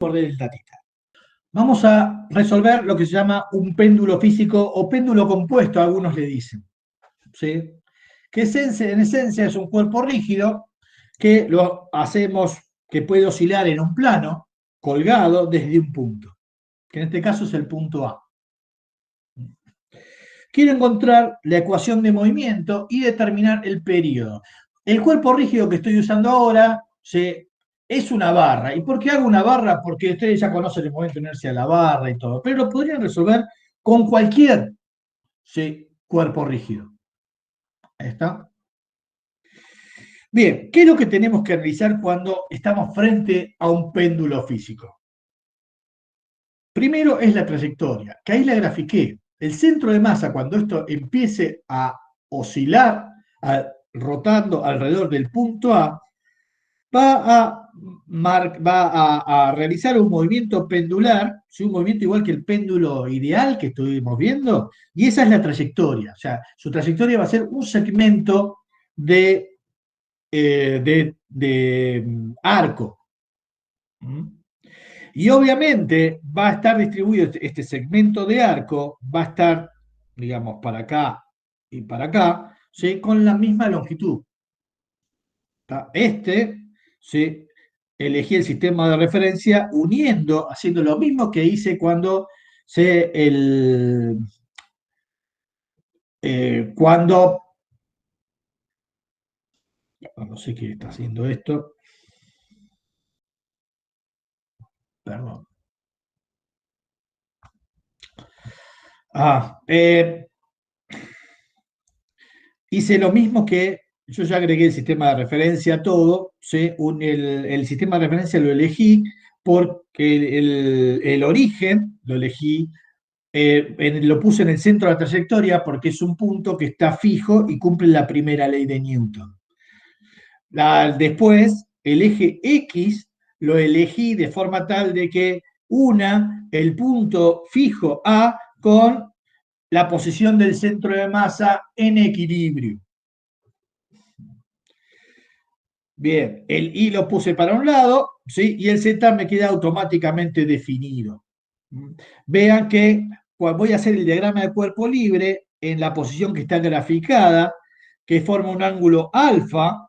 por delta tita. Vamos a resolver lo que se llama un péndulo físico o péndulo compuesto, algunos le dicen. ¿Sí? Que en esencia es un cuerpo rígido que lo hacemos, que puede oscilar en un plano colgado desde un punto, que en este caso es el punto A. Quiero encontrar la ecuación de movimiento y determinar el periodo. El cuerpo rígido que estoy usando ahora es una barra. ¿Y por qué hago una barra? Porque ustedes ya conocen el momento de inercia de la barra y todo, pero lo podrían resolver con cualquier cuerpo rígido. Ahí está. Bien, ¿qué es lo que tenemos que realizar cuando estamos frente a un péndulo físico? Primero es la trayectoria, que ahí la grafiqué. El centro de masa, cuando esto empiece a oscilar, rotando alrededor del punto A, va a realizar un movimiento pendular, un movimiento igual que el péndulo ideal que estuvimos viendo, y esa es la trayectoria. O sea, su trayectoria va a ser un segmento de arco. Y obviamente va a estar distribuido este segmento de arco, va a estar, digamos, para acá y para acá, ¿sí? Con la misma longitud. ¿Sí? Elegí el sistema de referencia uniendo, haciendo lo mismo que hice cuando cuando no sé qué está haciendo esto, perdón. Hice lo mismo que yo ya agregué el sistema de referencia a todo, ¿sí? El sistema de referencia lo elegí porque el origen lo elegí, lo puse en el centro de la trayectoria porque es un punto que está fijo y cumple la primera ley de Newton. Después, el eje X lo elegí de forma tal de que una el punto fijo A con la posición del centro de masa en equilibrio. Bien, el I lo puse para un lado, ¿sí? Y el Z me queda automáticamente definido. Vean que voy a hacer el diagrama de cuerpo libre en la posición que está graficada, que forma un ángulo alfa,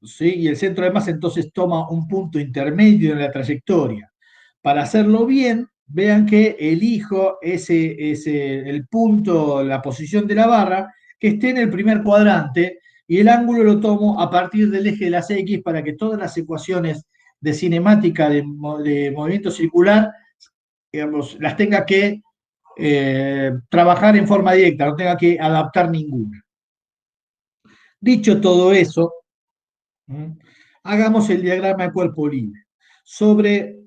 ¿sí? Y el centro de masa entonces toma un punto intermedio en la trayectoria. Para hacerlo bien, vean que elijo el punto, la posición de la barra, que esté en el primer cuadrante, y el ángulo lo tomo a partir del eje de las X para que todas las ecuaciones de cinemática de movimiento circular, digamos, las tenga que trabajar en forma directa, no tenga que adaptar ninguna. Dicho todo eso, hagamos el diagrama de cuerpo libre. Sobre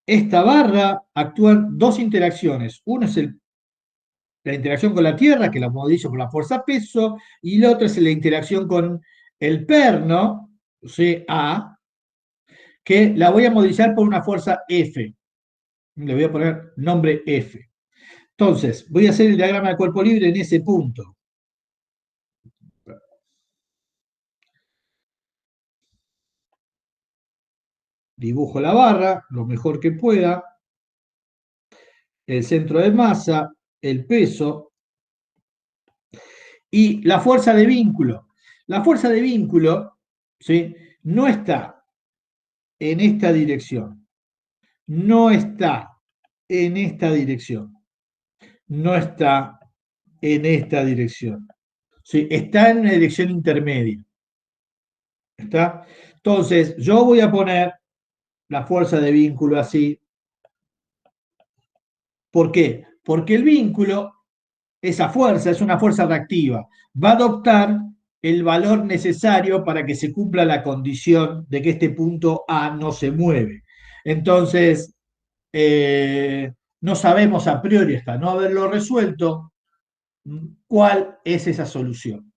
esta barra actúan dos interacciones. Uno es la interacción con la Tierra, que la movilizo por la fuerza peso, y la otra es la interacción con el perno, CA, que la voy a movilizar por una fuerza F. Le voy a poner nombre F. Entonces, voy a hacer el diagrama de cuerpo libre en ese punto. Dibujo la barra lo mejor que pueda, el centro de masa, el peso y la fuerza de vínculo. La fuerza de vínculo, ¿sí? No está en esta dirección, no está en esta dirección, no está en esta dirección, ¿sí? Está en una dirección intermedia. ¿Está? Entonces, yo voy a poner la fuerza de vínculo así. ¿Por qué? Porque el vínculo, esa fuerza, es una fuerza reactiva. Va a adoptar el valor necesario para que se cumpla la condición de que este punto A no se mueve. Entonces, no sabemos a priori, hasta no haberlo resuelto, cuál es esa solución.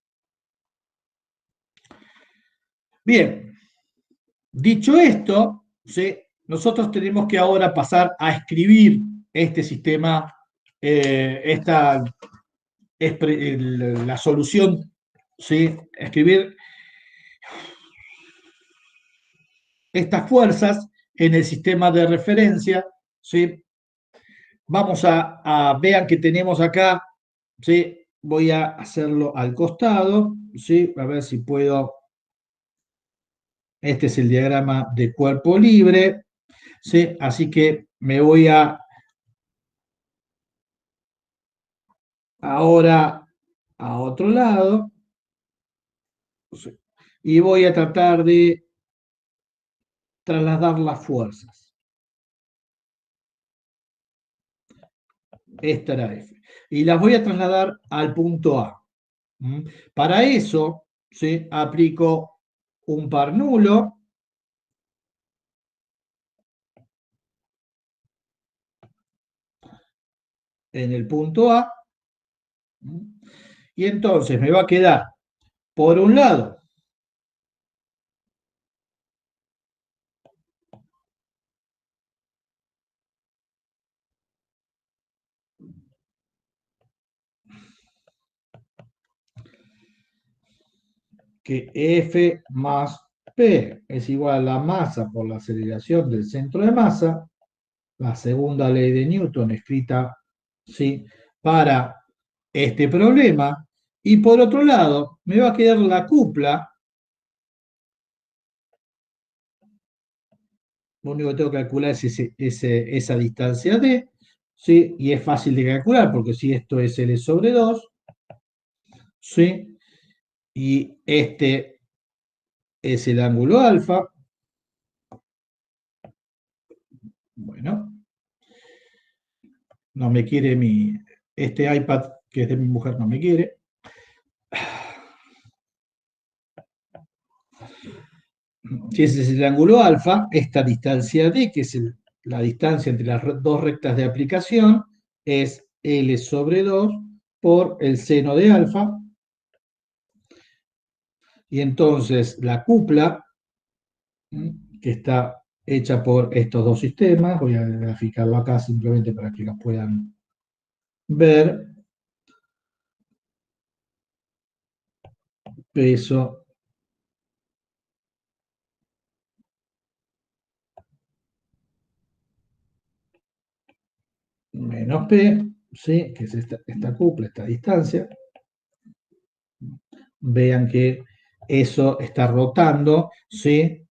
Bien, dicho esto, ¿sí? Nosotros tenemos que ahora pasar a escribir este sistema, la solución, ¿sí? Escribir estas fuerzas en el sistema de referencia, ¿sí? Vamos vean que tenemos acá, ¿sí? Voy a hacerlo al costado, ¿sí? A ver si puedo. Este es el diagrama de cuerpo libre, ¿sí? Así que me voy ahora a otro lado, ¿sí? Y voy a tratar de trasladar las fuerzas. Esta era F. Y las voy a trasladar al punto A. Para eso, ¿sí? Aplico un par nulo. En el punto A. Y entonces me va a quedar, por un lado, que F más P es igual a la masa por la aceleración del centro de masa, la segunda ley de Newton escrita, ¿sí? Para este problema, y por otro lado me va a quedar la cupla. Lo único que tengo que calcular es esa distancia D, ¿sí? Y es fácil de calcular porque si esto es L sobre 2, ¿sí? Y este es el ángulo alfa. Bueno, no me quiere este iPad que es de mi mujer no me quiere. Si ese es el ángulo alfa, esta distancia D, que es la distancia entre las dos rectas de aplicación, es L sobre 2 por el seno de alfa. Y entonces la cupla, que está hecha por estos dos sistemas, voy a graficarlo acá simplemente para que lo puedan ver, peso menos P, ¿sí? Que es esta cupla, esta distancia. Vean que eso está rotando, ¿sí?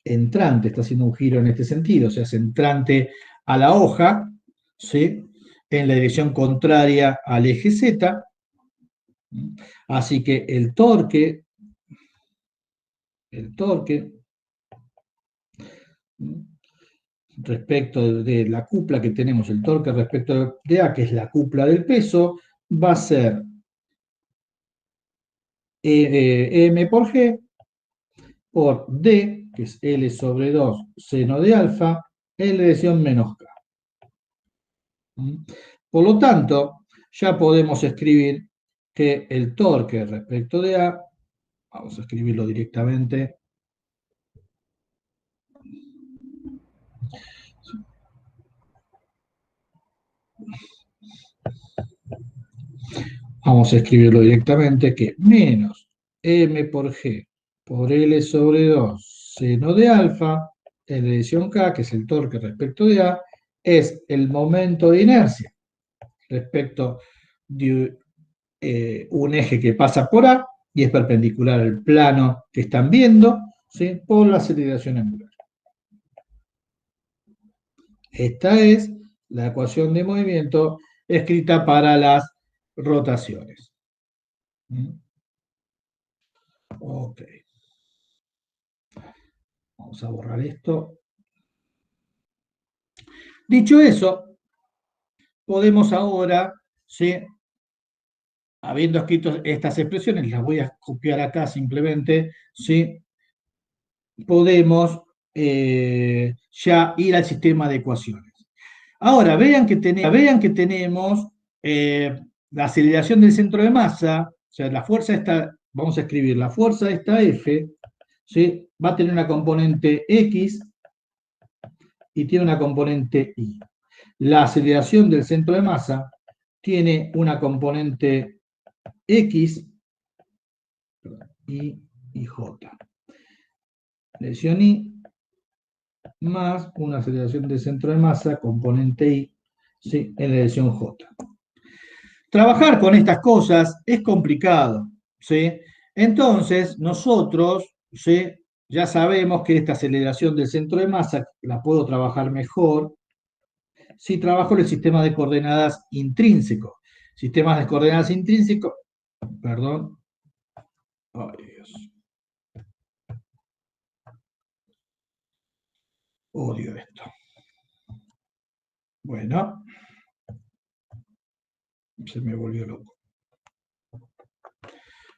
Entrante, está haciendo un giro en este sentido, o sea, es entrante a la hoja, ¿sí? En la dirección contraria al eje Z. Así que el torque respecto de la cupla que tenemos, el torque respecto de A, que es la cupla del peso, va a ser M por G por D, que es L sobre 2 seno de alfa, en la dirección menos K. Por lo tanto, ya podemos escribir que el torque respecto de A, vamos a escribirlo directamente, que menos M por G por L sobre 2 seno de alfa, en la dirección K, que es el torque respecto de A, es el momento de inercia respecto de un eje que pasa por A y es perpendicular al plano que están viendo, ¿sí? Por la aceleración angular. Esta es la ecuación de movimiento escrita para las rotaciones. Ok. Vamos a borrar esto. Dicho eso, podemos ahora, ¿sí? Habiendo escrito estas expresiones, las voy a copiar acá simplemente, ¿sí? Podemos ya ir al sistema de ecuaciones. Ahora, vean que tenemos la aceleración del centro de masa, o sea, la fuerza esta, vamos a escribir, la fuerza esta F, ¿sí? Va a tener una componente X y tiene una componente Y. La aceleración del centro de masa tiene una componente X y J. Lesión Y, más una aceleración del centro de masa, componente I, ¿sí? En la dirección J. Trabajar con estas cosas es complicado, ¿sí? Entonces, nosotros, ¿sí? Ya sabemos que esta aceleración del centro de masa la puedo trabajar mejor si trabajo el sistema de coordenadas intrínseco. Sistemas de coordenadas intrínsecos, perdón, ay Dios, odio esto. Bueno, se me volvió loco.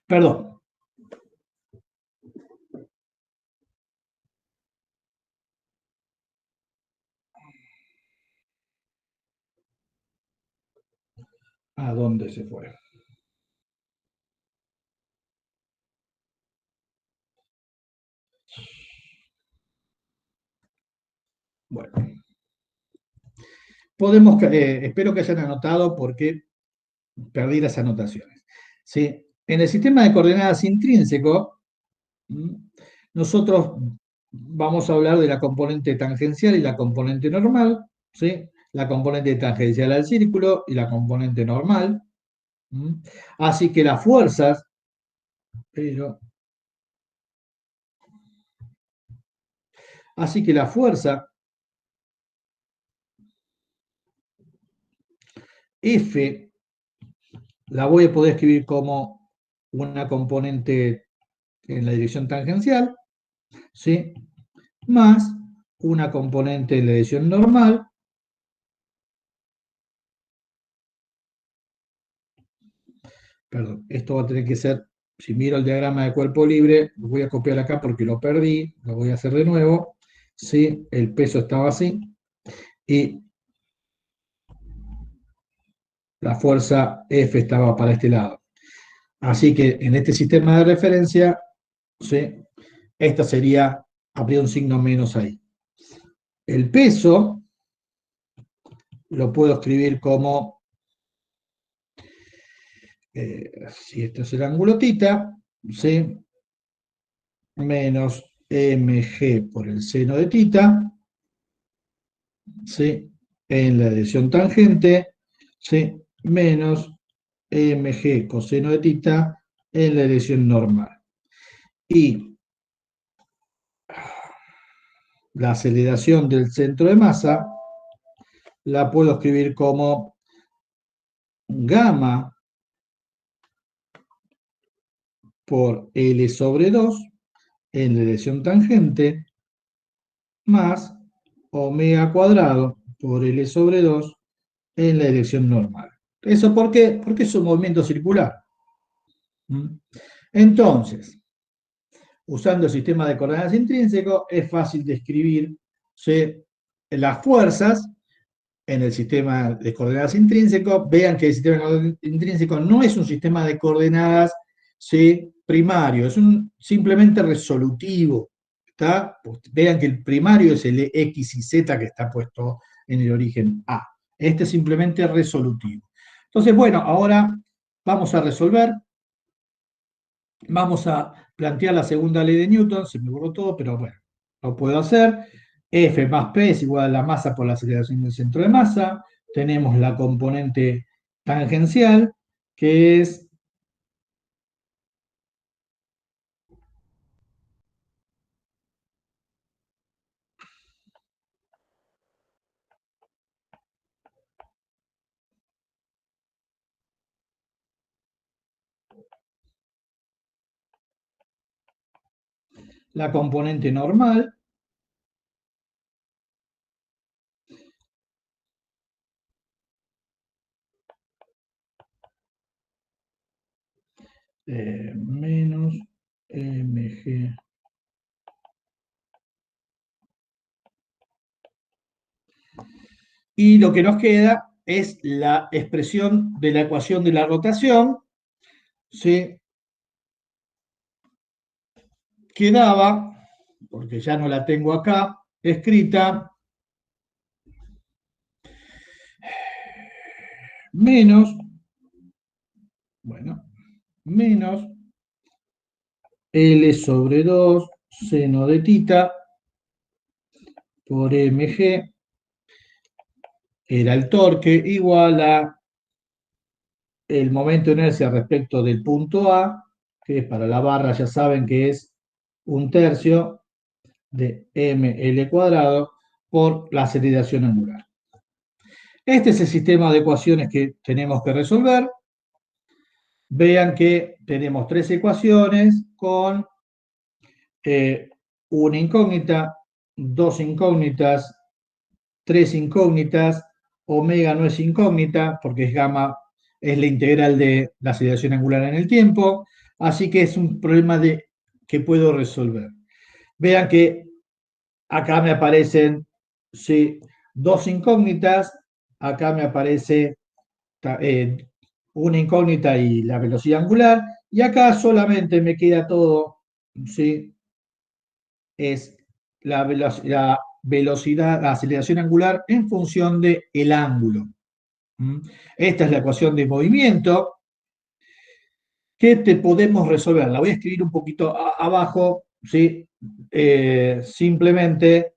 Perdón. ¿A dónde se fue? Bueno, podemos, espero que hayan anotado porque perdí las anotaciones. ¿Sí? En el sistema de coordenadas intrínseco, nosotros vamos a hablar de la componente tangencial y la componente normal, ¿sí? La componente tangencial al círculo y la componente normal. Así que las fuerzas, pero, así que la fuerza F la voy a poder escribir como una componente en la dirección tangencial, ¿sí? Más una componente en la dirección normal, perdón, esto va a tener que ser, si miro el diagrama de cuerpo libre, lo voy a copiar acá porque lo perdí, lo voy a hacer de nuevo, ¿sí? El peso estaba así, y la fuerza F estaba para este lado. Así que en este sistema de referencia, ¿sí? Esta sería, habría un signo menos ahí. El peso lo puedo escribir como, si esto es el ángulo tita, ¿sí? Menos mg por el seno de tita, ¿sí? En la dirección tangente, ¿sí? Menos mg coseno de tita en la dirección normal. Y la aceleración del centro de masa la puedo escribir como gamma por L sobre 2 en la dirección tangente más omega cuadrado por L sobre 2 en la dirección normal. ¿Eso por qué? Porque es un movimiento circular. Entonces, usando el sistema de coordenadas intrínseco, es fácil describir, ¿sí? Las fuerzas en el sistema de coordenadas intrínseco. Vean que el sistema de coordenadas intrínseco no es un sistema de coordenadas, ¿sí? Primario, es simplemente resolutivo. ¿Está? Vean que el primario es el X y Z que está puesto en el origen A. Este es simplemente resolutivo. Entonces, bueno, ahora vamos a resolver. Vamos a plantear la segunda ley de Newton, se me borró todo, pero bueno, lo puedo hacer. F más P es igual a la masa por la aceleración del centro de masa. Tenemos la componente tangencial, que es la componente normal, menos mg. Y lo que nos queda es la expresión de la ecuación de la rotación, ¿sí? Quedaba, porque ya no la tengo acá, escrita, menos, bueno, menos L sobre 2 seno de tita por mg era el torque igual a el momento de inercia respecto del punto A, que para la barra ya saben que es 1/3 de ml cuadrado por la aceleración angular. Este es el sistema de ecuaciones que tenemos que resolver. Vean que tenemos 3 ecuaciones con una incógnita, 2 incógnitas, 3 incógnitas, omega no es incógnita porque es gamma, es la integral de la aceleración angular en el tiempo, así que es un problema que puedo resolver. Vean que acá me aparecen, sí, 2 incógnitas, acá me aparece eh, una incógnita y la velocidad angular, y acá solamente me queda todo, ¿sí? Es la velocidad, la aceleración angular en función del ángulo. ¿Mm? Esta es la ecuación de movimiento que te podemos resolver. La voy a escribir un poquito abajo, ¿sí? Simplemente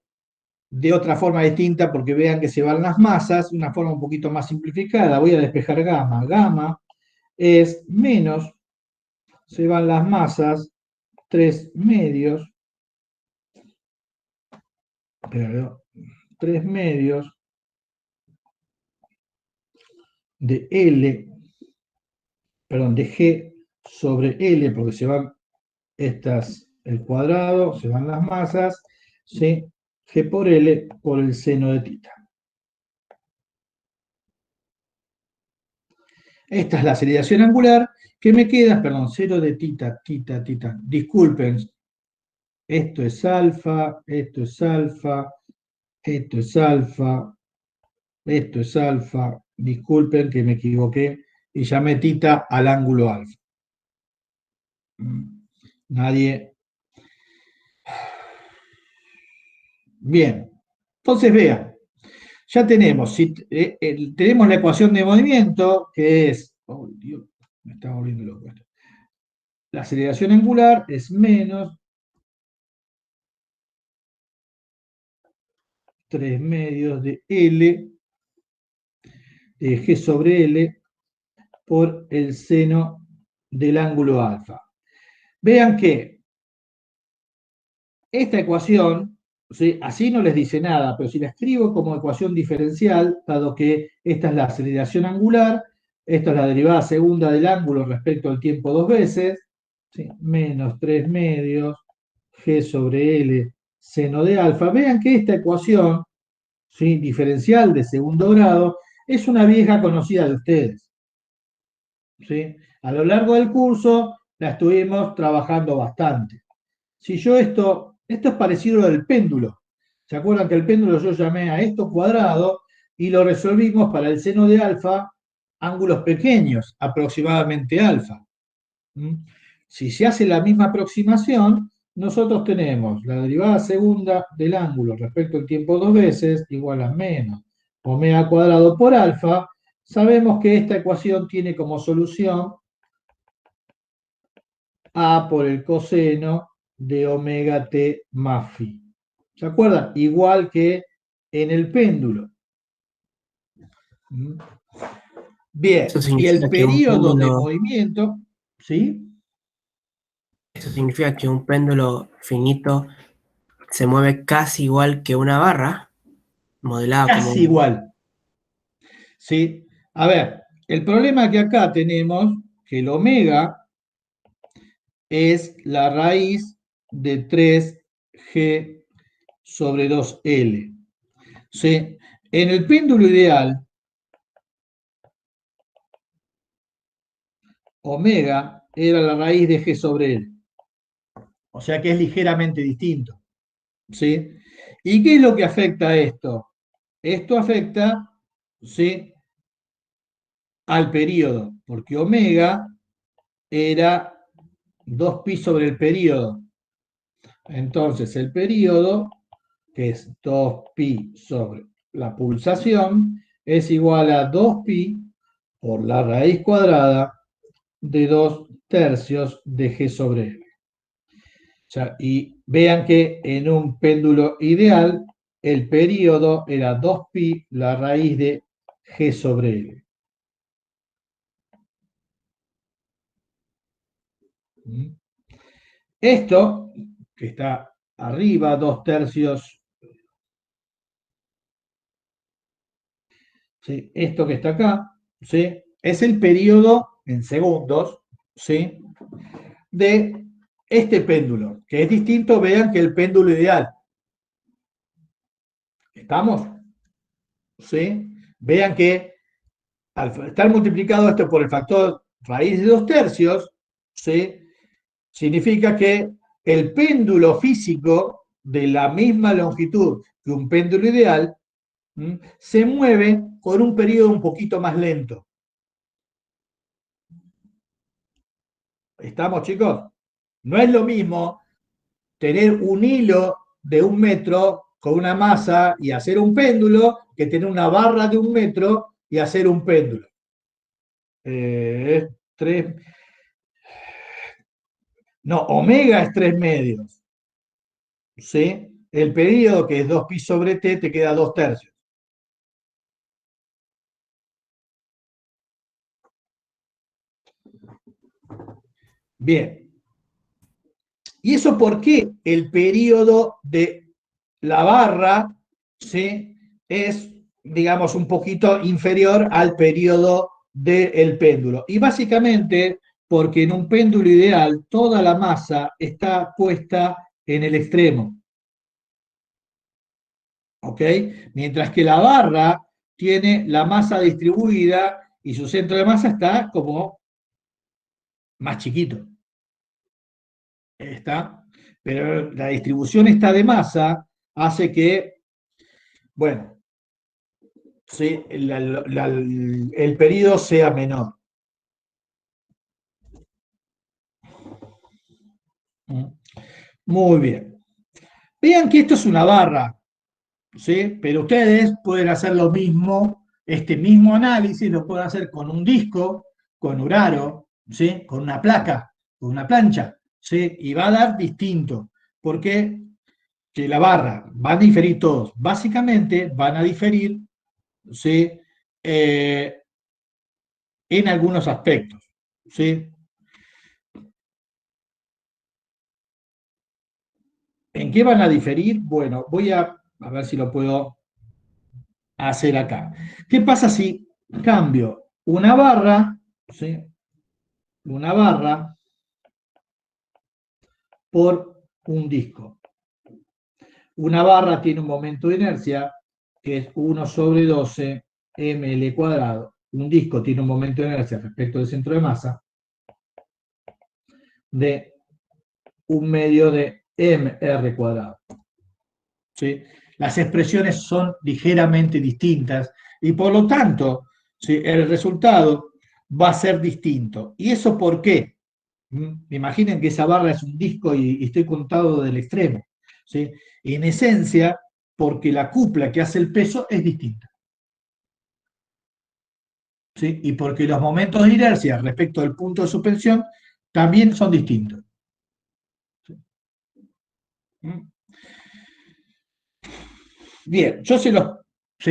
de otra forma distinta porque vean que se van las masas, una forma un poquito más simplificada. Voy a despejar gamma. Gamma es menos, se van las masas, 3 medios, perdón, 3 medios de L, perdón, de G sobre L, porque se van el cuadrado, se van las masas, ¿sí? G por L por el seno de tita. Esta es la aceleración angular que me queda, perdón, 0 de tita, tita. Disculpen, esto es alfa, esto es alfa, esto es alfa, esto es alfa. Disculpen que me equivoqué y llamé tita al ángulo alfa. Nadie. Bien. Entonces vean, ya tenemos, tenemos la ecuación de movimiento que es, oh Dios, me está volviendo loco esto. La aceleración angular es menos 3 medios de L, de G sobre L, por el seno del ángulo alfa. Vean que esta ecuación, ¿sí? Así no les dice nada, pero si la escribo como ecuación diferencial, dado que esta es la aceleración angular, esta es la derivada segunda del ángulo respecto al tiempo dos veces, ¿sí? Menos 3 medios G sobre L seno de alfa. Vean que esta ecuación, ¿sí? Diferencial de segundo grado es una vieja conocida de ustedes, ¿sí? A lo largo del curso la estuvimos trabajando bastante. Si yo esto es parecido al péndulo. ¿Se acuerdan que el péndulo yo llamé a esto cuadrado y lo resolvimos para el seno de alfa, ángulos pequeños, aproximadamente alfa? ¿Mm? Si se hace la misma aproximación, nosotros tenemos la derivada segunda del ángulo respecto al tiempo dos veces igual a menos omega cuadrado por alfa. Sabemos que esta ecuación tiene como solución a por el coseno de omega t más phi. ¿Se acuerdan? Igual que en el péndulo. Bien, Eso y el significa que un periodo de péndulo, movimiento, ¿sí? eso significa que un péndulo finito se mueve casi igual que una barra, modelada como Casi igual, ¿sí? A ver, el problema que acá tenemos, que el omega es la raíz de 3G sobre 2L. ¿Sí? En el péndulo ideal, omega era la raíz de G sobre L. O sea que es ligeramente distinto. ¿Sí? ¿Y qué es lo que afecta a esto? Esto afecta, ¿sí? Al periodo, porque omega era 2pi sobre el periodo. Entonces el periodo, que es 2pi sobre la pulsación, es igual a 2pi por la raíz cuadrada de 2/3 de G sobre L. O sea, y vean que en un péndulo ideal el periodo era 2pi la raíz de G sobre L. Esto, que está arriba, 2/3, ¿sí? Esto que está acá, ¿sí? Es el periodo en segundos, ¿sí? De este péndulo, que es distinto, vean, que el péndulo ideal. ¿Estamos? ¿Sí? Vean que al estar multiplicado esto por el factor raíz de 2/3, ¿sí? Significa que el péndulo físico de la misma longitud que un péndulo ideal se mueve con un periodo un poquito más lento. ¿Estamos, chicos? No es lo mismo tener un hilo de 1 metro con una masa y hacer un péndulo que tener una barra de 1 metro y hacer un péndulo. Tres, no, omega es 3 medios. ¿Sí? El periodo, que es 2pi sobre t, te queda 2/3. Bien. ¿Y eso por qué el periodo de la barra, ¿sí?, es, digamos, un poquito inferior al periodo del péndulo? Y básicamente porque en un péndulo ideal toda la masa está puesta en el extremo, ¿ok? Mientras que la barra tiene la masa distribuida y su centro de masa está como más chiquito. Está, pero la distribución esta de masa hace que, bueno, sí, el periodo sea menor. Muy bien. Vean que esto es una barra, ¿sí? Pero ustedes pueden hacer lo mismo, este mismo análisis lo pueden hacer con un disco, con un aro, ¿sí?, con una placa, con una plancha, ¿sí? Y va a dar distinto. ¿Por qué? Que la barra, van a diferir todos. Básicamente van a diferir, ¿sí?, en algunos aspectos, ¿sí? ¿En qué van a diferir? Bueno, voy a ver si lo puedo hacer acá. ¿Qué pasa si cambio una barra, ¿sí?, una barra por un disco? Una barra tiene un momento de inercia que es 1 sobre 12 ml cuadrado. Un disco tiene un momento de inercia respecto del centro de masa de 1/2 de mr cuadrado. ¿Sí? Las expresiones son ligeramente distintas y por lo tanto, ¿sí?, el resultado va a ser distinto. ¿Y eso por qué? Imaginen que esa barra es un disco y estoy contado del extremo, ¿sí? En esencia, porque la cupla que hace el peso es distinta, ¿sí? Y porque los momentos de inercia respecto al punto de suspensión también son distintos. ¿Sí? Bien, yo se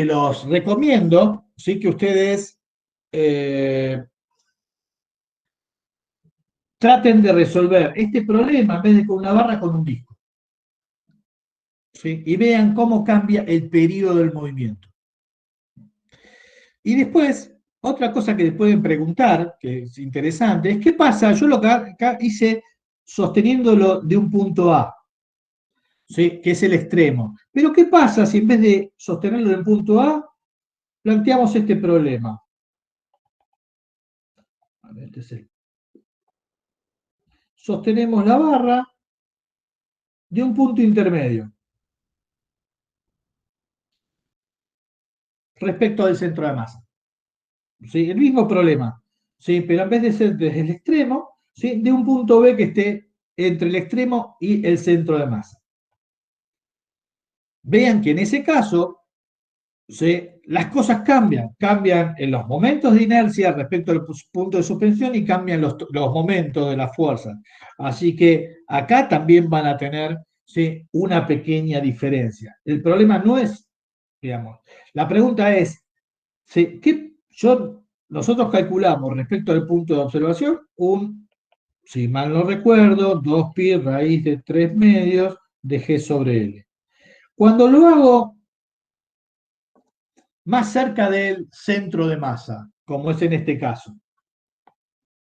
los recomiendo, ¿sí?, que ustedes traten de resolver este problema en vez de con una barra, con un disco, ¿sí? Y vean cómo cambia el periodo del movimiento. Y después, otra cosa que pueden preguntar, que es interesante, es qué pasa, yo lo que acá hice sosteniéndolo de un punto A, ¿sí?, que es el extremo. Pero ¿qué pasa si en vez de sostenerlo en punto A, planteamos este problema? A ver, sostenemos la barra de un punto intermedio respecto del centro de masa. ¿Sí? El mismo problema, ¿sí?, pero en vez de ser desde el extremo, ¿sí?, de un punto B que esté entre el extremo y el centro de masa. Vean que en ese caso, ¿sí?, las cosas cambian en los momentos de inercia respecto al punto de suspensión y cambian los momentos de la fuerza. Así que acá también van a tener ¿sí? Una pequeña diferencia. El problema no es, digamos, la pregunta es, ¿sí? Nosotros calculamos respecto al punto de observación si mal no recuerdo, 2pi raíz de 3 medios de G sobre L. Cuando lo hago más cerca del centro de masa, como es en este caso,